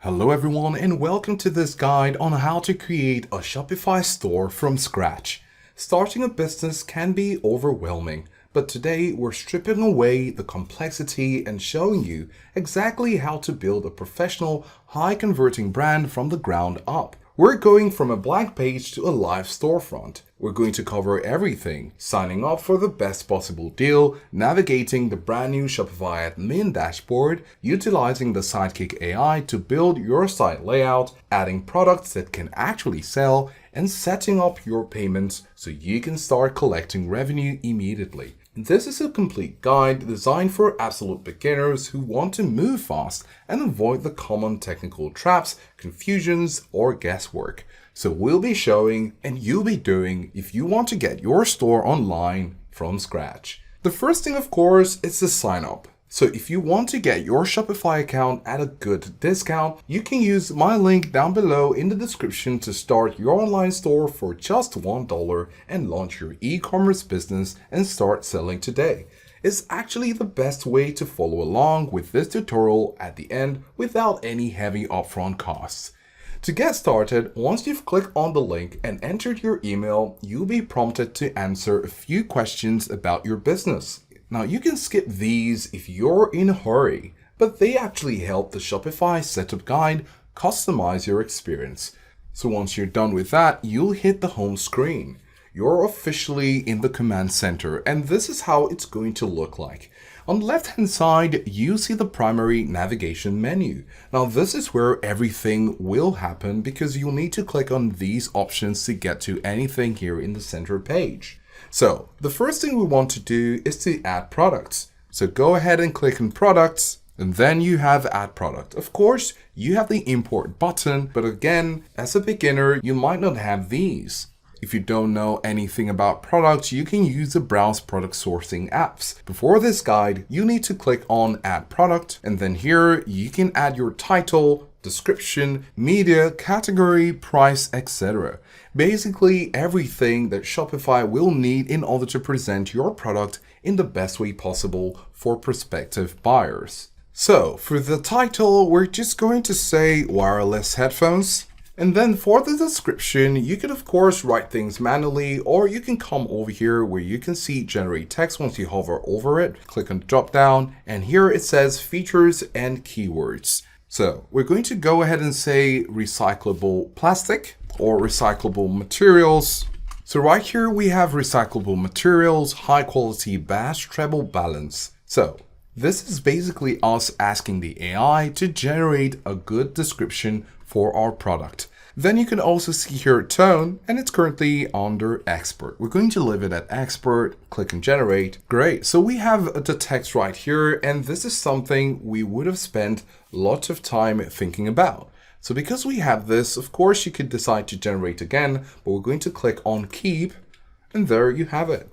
Hello everyone and welcome to this guide on how to create a Shopify store from scratch. Starting a business can be overwhelming, but today we're stripping away the complexity and showing you exactly how to build a professional, high-converting brand from the ground up. We're going from a blank page to a live storefront. We're going to cover everything, signing up for the best possible deal, navigating the brand new Shopify admin dashboard, utilizing the Sidekick AI to build your site layout, adding products that can actually sell, and setting up your payments so you can start collecting revenue immediately. This is a complete guide designed for absolute beginners who want to move fast and avoid the common technical traps, confusions, or guesswork. So we'll be showing and you'll be doing if you want to get your store online from scratch. The first thing, of course, is the sign up. So if you want to get your Shopify account at a good discount, you can use my link down below in the description to start your online store for just $1 and launch your e-commerce business and start selling today. It's actually the best way to follow along with this tutorial at the end without any heavy upfront costs. To get started, once you've clicked on the link and entered your email, you'll be prompted to answer a few questions about your business. Now you can skip these if you're in a hurry, but they actually help the Shopify setup guide customize your experience. So once you're done with that, you'll hit the home screen. You're officially in the command center, and this is how it's going to look like. On the left hand side, you see the primary navigation menu. Now this is where everything will happen because you'll need to click on these options to get to anything here in the center page. So the first thing we want to do is to add products. So go ahead and click on products, and then you have add product. Of course, you have the import button, but again, as a beginner, you might not have these. If you don't know anything about products, you can use the browse product sourcing apps. Before this guide, you need to click on add product, and then here you can add your title, description, media, category, price, etc. Basically everything that Shopify will need in order to present your product in the best way possible for prospective buyers. So for the title, we're just going to say wireless headphones. And then for the description, you can of course write things manually, or you can come over here where you can see generate text. Once you hover over it, click on the drop down, and here it says features and keywords. So we're going to go ahead and say recyclable plastic or recyclable materials. So right here we have recyclable materials, high quality bass treble balance. So this is basically us asking the AI to generate a good description for our product. Then you can also see here tone, and it's currently under expert. We're going to leave it at expert, click on generate. Great, so we have the text right here, and this is something we would have spent lots of time thinking about. So because we have this, of course you could decide to generate again, but we're going to click on keep, and there you have it.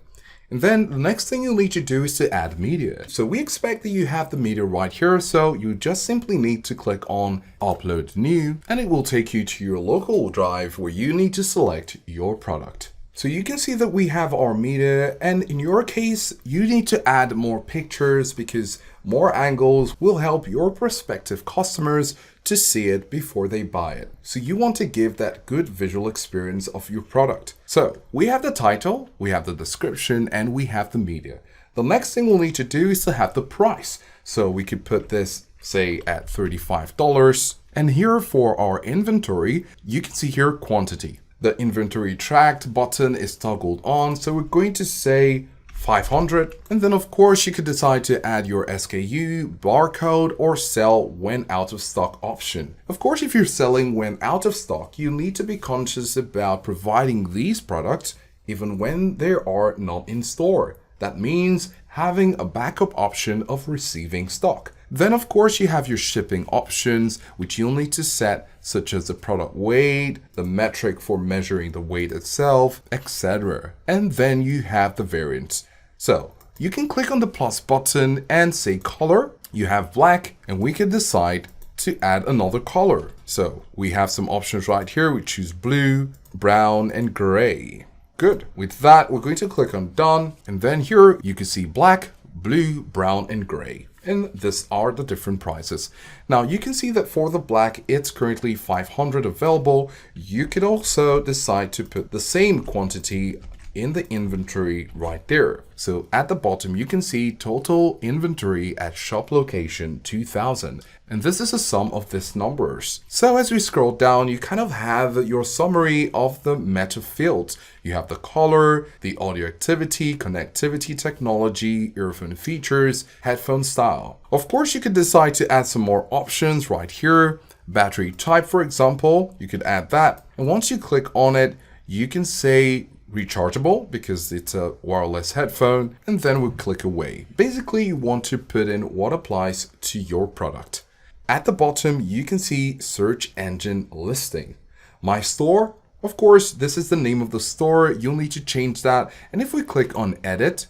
And then the next thing you'll need to do is to add media. So we expect that you have the media right here. So you just simply need to click on upload new, and it will take you to your local drive where you need to select your product. So you can see that we have our media, and in your case, you need to add more pictures because more angles will help your prospective customers to see it before they buy it. So you want to give that good visual experience of your product. So we have the title, we have the description, and we have the media. The next thing we'll need to do is to have the price. So we could put this, say, at $35. And here for our inventory, you can see here quantity. The inventory tracked button is toggled on, so we're going to say 500. And then of course you could decide to add your SKU, barcode, or sell when out of stock option. Of course, if you're selling when out of stock, you need to be conscious about providing these products even when they are not in store. That means having a backup option of receiving stock. Then of course you have your shipping options, which you'll need to set, such as the product weight, the metric for measuring the weight itself, etc. And then you have the variants. So you can click on the plus button and say color. You have black, and we can decide to add another color. So we have some options right here. We choose blue, brown, and gray. Good. With that, we're going to click on done. And then here you can see black, blue, brown, and gray. And these are the different prices. Now you can see that for the black, it's currently 500 available. You could also decide to put the same quantity in the inventory right there. So at the bottom, you can see total inventory at shop location 2000. And this is a sum of these numbers. So as we scroll down, you kind of have your summary of the meta fields. You have the color, the audio activity, connectivity technology, earphone features, headphone style. Of course, you could decide to add some more options right here. Battery type, for example, you could add that. And once you click on it, you can say rechargeable because it's a wireless headphone, and then we'll click away. Basically, you want to put in what applies to your product. At the bottom, you can see search engine listing. My store, of course, this is the name of the store. You'll need to change that. And if we click on edit,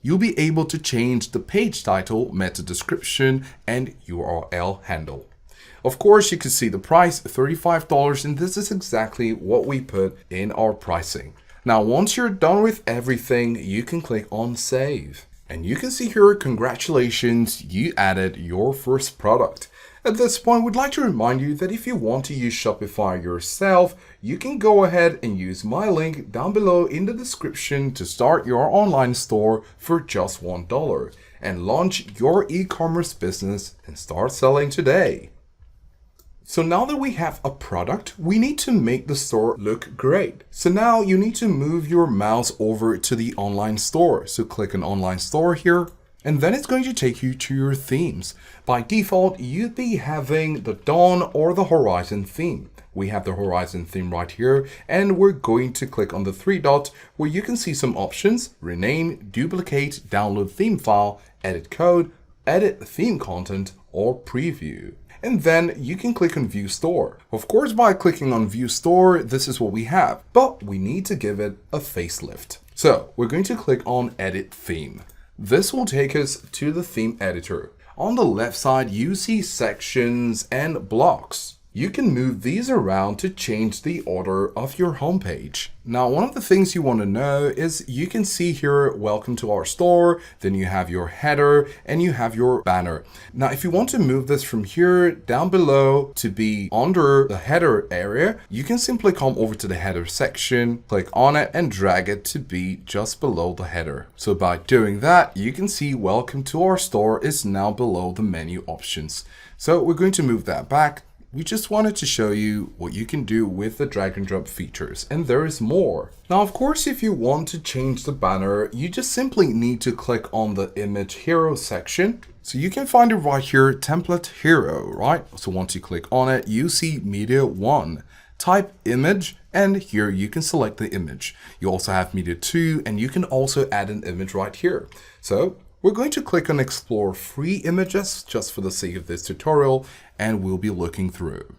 you'll be able to change the page title, meta description, and URL handle. Of course, you can see the price, $35, and this is exactly what we put in our pricing. Now, once you're done with everything, you can click on save. And you can see here, congratulations, you added your first product. At this point, we'd like to remind you that if you want to use Shopify yourself, you can go ahead and use my link down below in the description to start your online store for just $1 and launch your e-commerce business and start selling today. So now that we have a product, we need to make the store look great. So now you need to move your mouse over to the online store. So click on online store here, and then it's going to take you to your themes. By default, you'd be having the Dawn or the Horizon theme. We have the Horizon theme right here, and we're going to click on the three dots where you can see some options: rename, duplicate, download theme file, edit code, edit theme content, or preview. And then you can click on View Store. Of course, by clicking on View Store, this is what we have, but we need to give it a facelift. So we're going to click on Edit Theme. This will take us to the theme editor. On the left side, you see sections and blocks. You can move these around to change the order of your homepage. Now, one of the things you want to know is you can see here, welcome to our store, then you have your header and you have your banner. Now, if you want to move this from here down below to be under the header area, you can simply come over to the header section, click on it and drag it to be just below the header. So by doing that, you can see welcome to our store is now below the menu options. So we're going to move that back. We just wanted to show you what you can do with the drag and drop features, and there is more. Now, of course, if you want to change the banner, you just simply need to click on the image hero section. So you can find it right here, template hero, right? So once you click on it, you see media 1. Type image, and here you can select the image. You also have media 2, and you can also add an image right here. So we're going to click on explore free images just for the sake of this tutorial, and we'll be looking through.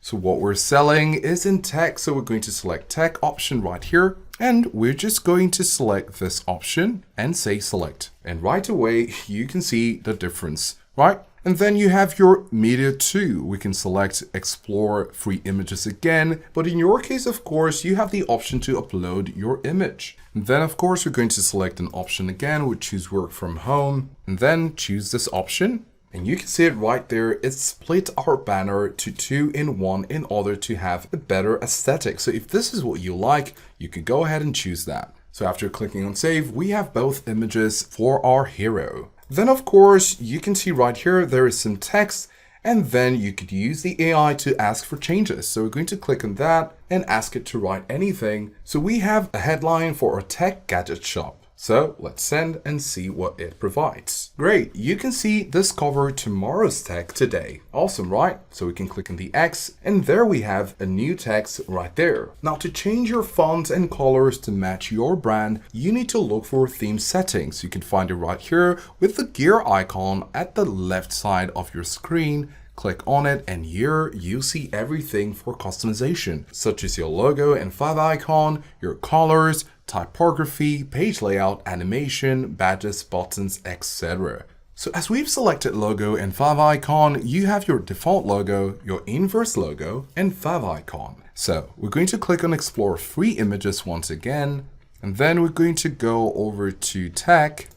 So what we're selling is in tech, so we're going to select tech option right here, and we're just going to select this option and say select. And right away, you can see the difference, right? And then you have your media 2. We can select explore free images again, but in your case, of course, you have the option to upload your image. And then, of course, we're going to select an option again. We choose work from home, and then choose this option. And you can see it right there. It split our banner to 2 in 1 in order to have a better aesthetic. So if this is what you like, you can go ahead and choose that. So after clicking on save, we have both images for our hero. Then, of course, you can see right here, there is some text, and then you could use the AI to ask for changes. So we're going to click on that and ask it to write anything. So we have a headline for a tech gadget shop. So let's send and see what it provides. Great, you can see this covered tomorrow's tech today. Awesome, right? So we can click on the X, and there we have a new text right there. Now, to change your fonts and colors to match your brand, you need to look for theme settings. You can find it right here with the gear icon at the left side of your screen. Click on it, and here you see everything for customization, such as your logo and favicon, your colors, typography, page layout, animation, badges, buttons, etc. So as we've selected logo and favicon, you have your default logo, your inverse logo, and favicon. So we're going to click on explore free images once again, and then we're going to go over to tech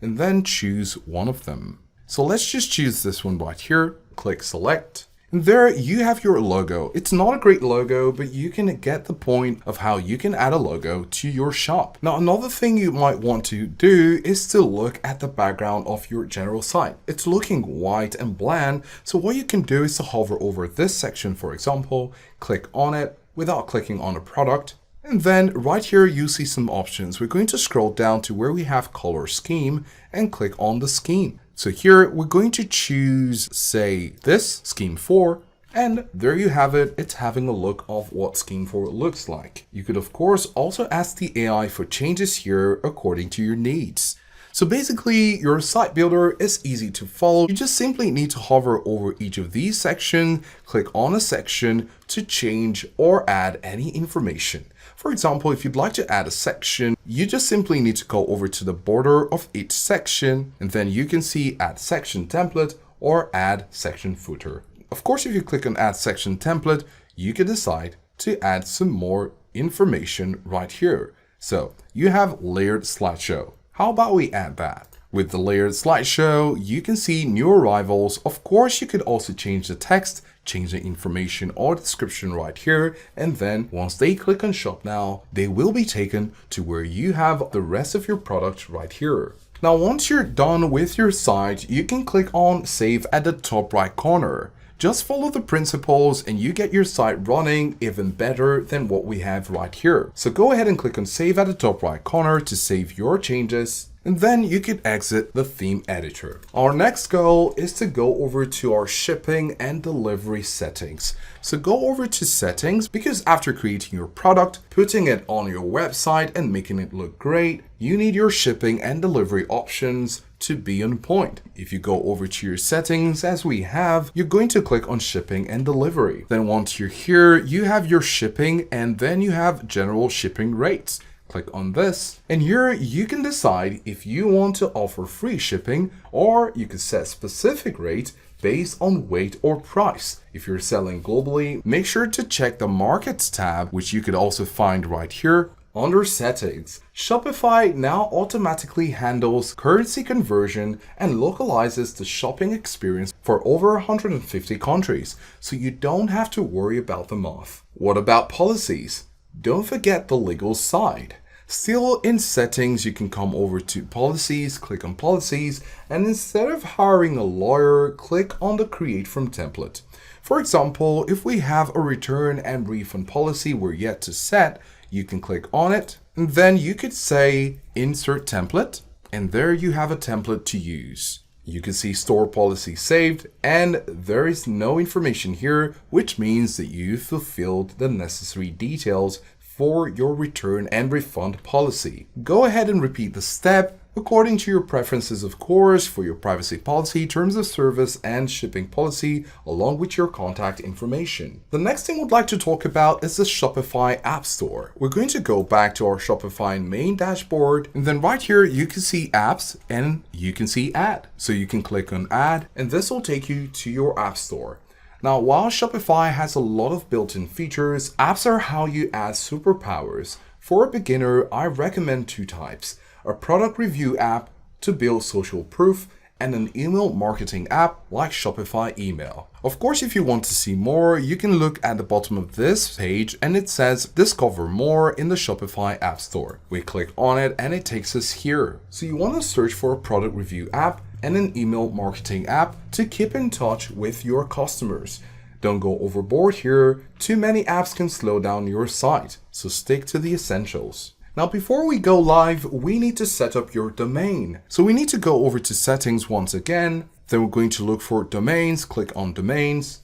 and then choose one of them. So let's just choose this one right here, click select. And there you have your logo. It's not a great logo, but you can get the point of how you can add a logo to your shop. Now, another thing you might want to do is to look at the background of your general site. It's looking white and bland. So what you can do is to hover over this section, for example, click on it without clicking on a product. And then right here, you see some options. We're going to scroll down to where we have color scheme and click on the scheme. So here we're going to choose, say, this scheme 4, and there you have it. It's having a look of what scheme 4 looks like. You could of course also ask the AI for changes here according to your needs. So basically, your site builder is easy to follow. You just simply need to hover over each of these sections, click on a section to change or add any information. For example, if you'd like to add a section, you just simply need to go over to the border of each section, and then you can see add section template or add section footer. Of course, if you click on add section template, you can decide to add some more information right here. So you have layered slideshow. How about we add that? With the layered slideshow, you can see new arrivals. Of course, you could also change the text, change the information or description right here. And then once they click on shop now, they will be taken to where you have the rest of your product right here. Now, once you're done with your site, you can click on save at the top right corner. Just follow the principles and you get your site running even better than what we have right here. So go ahead and click on save at the top right corner to save your changes. And then you can exit the theme editor. Our next goal is to go over to our shipping and delivery settings. So go over to settings, because after creating your product, putting it on your website and making it look great, you need your shipping and delivery options to be on point. If you go over to your settings as we have, you're going to click on shipping and delivery. Then once you're here, you have your shipping and then you have general shipping rates. Click on this, and here you can decide if you want to offer free shipping, or you can set specific rates based on weight or price. If you're selling globally, make sure to check the markets tab, which you could also find right here under settings. Shopify now automatically handles currency conversion and localizes the shopping experience for over 150 countries, so you don't have to worry about the math. What about policies? Don't forget the legal side. Still in settings, you can come over to policies, click on policies, and instead of hiring a lawyer, click on the create from template. For example, if we have a return and refund policy we're yet to set, you can click on it, and then you could say insert template, and there you have a template to use. You can see store policy saved, and there is no information here, which means that you fulfilled the necessary details for your return and refund policy. Go ahead and repeat the step according to your preferences, of course, for your privacy policy, terms of service, and shipping policy, along with your contact information. The next thing we'd like to talk about is the Shopify App Store. We're going to go back to our Shopify main dashboard, and then right here you can see apps and you can see add. So you can click on add, and this will take you to your App Store. Now, while Shopify has a lot of built-in features, apps are how you add superpowers. For a beginner, I recommend two types: a product review app to build social proof, and an email marketing app like Shopify Email. Of course, if you want to see more, you can look at the bottom of this page and it says discover more in the Shopify App Store. We click on it and it takes us here. So you want to search for a product review app and an email marketing app to keep in touch with your customers. Don't go overboard here. Too many apps can slow down your site, so stick to the essentials. Now, before we go live, we need to set up your domain. So we need to go over to settings once again. Then we're going to look for domains, click on domains.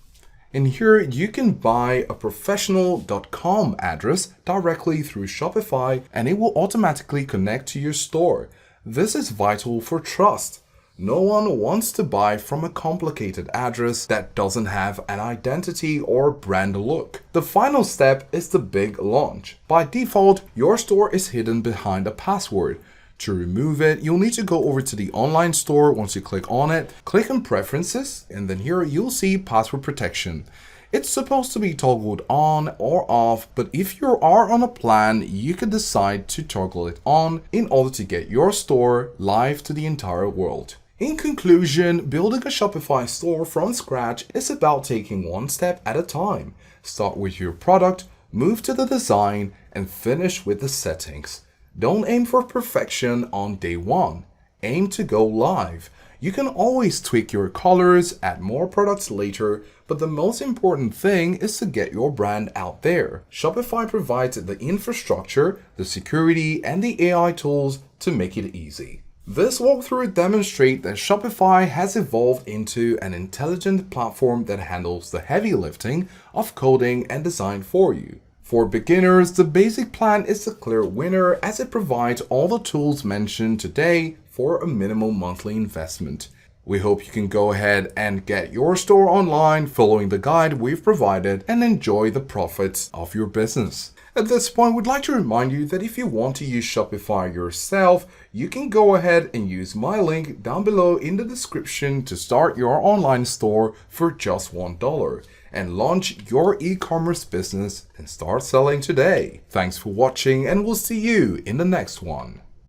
And here you can buy a professional.com address directly through Shopify, and it will automatically connect to your store. This is vital for trust. No one wants to buy from a complicated address that doesn't have an identity or brand look. The final step is the big launch. By default, your store is hidden behind a password. To remove it, you'll need to go over to the online store. Once you click on it, click on preferences, and then here you'll see password protection. It's supposed to be toggled on or off, but if you are on a plan, you can decide to toggle it on in order to get your store live to the entire world. In conclusion, building a Shopify store from scratch is about taking one step at a time. Start with your product, move to the design, and finish with the settings. Don't aim for perfection on day one. Aim to go live. You can always tweak your colors, add more products later, but the most important thing is to get your brand out there. Shopify provides the infrastructure, the security, and the AI tools to make it easy. This walkthrough demonstrates that Shopify has evolved into an intelligent platform that handles the heavy lifting of coding and design for you. For beginners, the basic plan is the clear winner as it provides all the tools mentioned today for a minimal monthly investment. We hope you can go ahead and get your store online following the guide we've provided and enjoy the profits of your business. At this point, we'd like to remind you that if you want to use Shopify yourself, you can go ahead and use my link down below in the description to start your online store for just $1 and launch your e-commerce business and start selling today. Thanks for watching, and we'll see you in the next one.